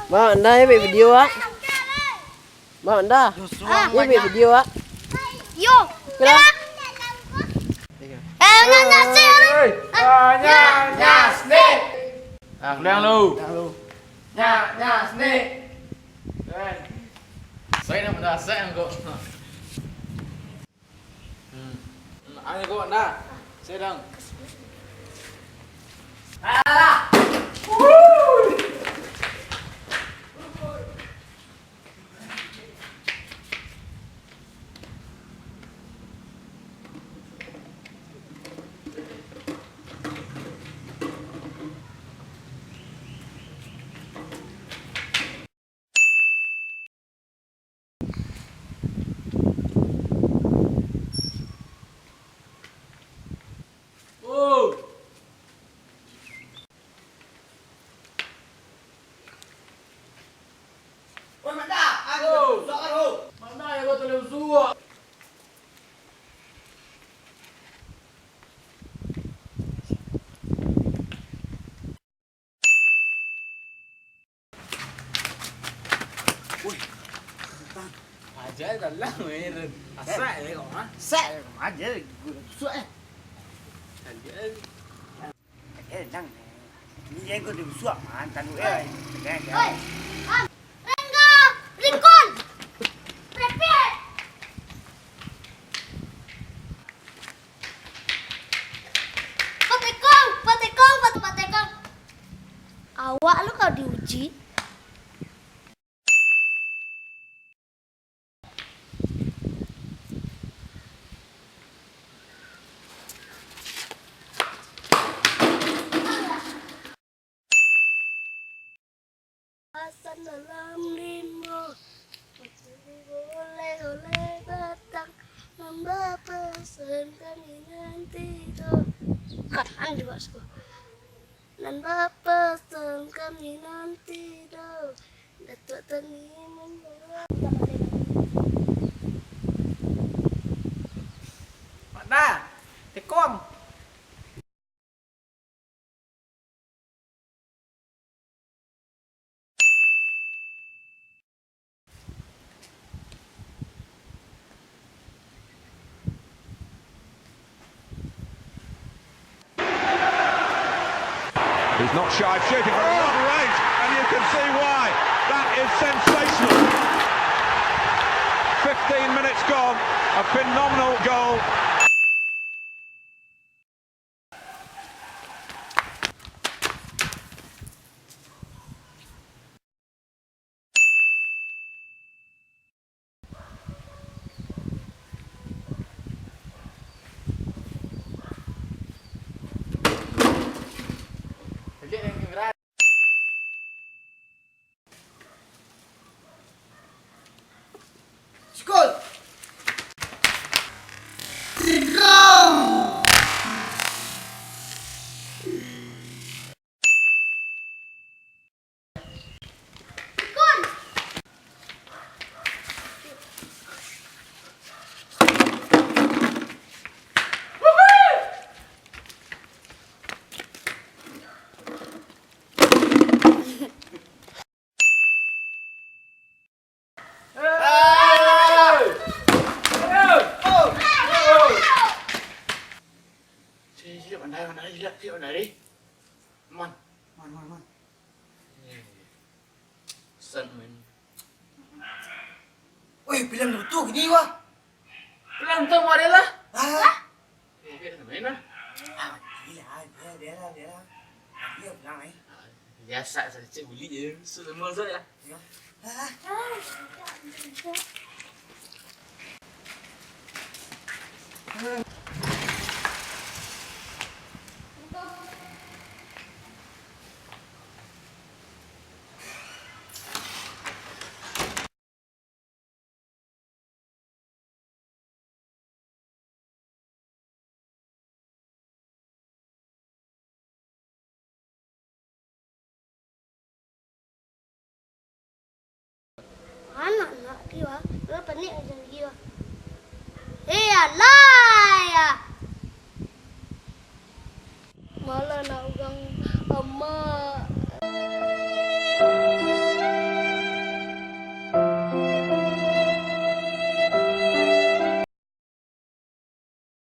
Ba anda ya video á. Ba anda. Ya video á. Yo. Kira. Nanya sih. Nya snake. Đang lưu. Nya snake. Đây. Xoay nào mà xoay nào cô. Anh cô bạn đã. Xoay đang. Aja dah lah main. Asak ni kau mah. Saya aja suai. Nang. Ni yang kau suak man tan oi. Oi. Rengga. Ringkon. Prepare. Patekong. Awak lu kau diuji. Asan dalam limbo, oleh datang nambah pesan kami nanti tuh. Kan juga suka. Nambah pesan kami nanti tuh. Datuk tani membawa. Mana? Tekong. He's not shy of shooting from another range, and you can see why. That is sensational. 15 minutes gone, a phenomenal goal. Skol. Siap dari. Man. Sen main. Oi, bilang betul gini wah. Bilang tu mau dia lah. Biar main lah. Dia. Dia bilang ni. Biasa saja cik buli je. Semua saja. Anak kiwa, lu penik aja kiwa. Lah. Malah nak ugang emak.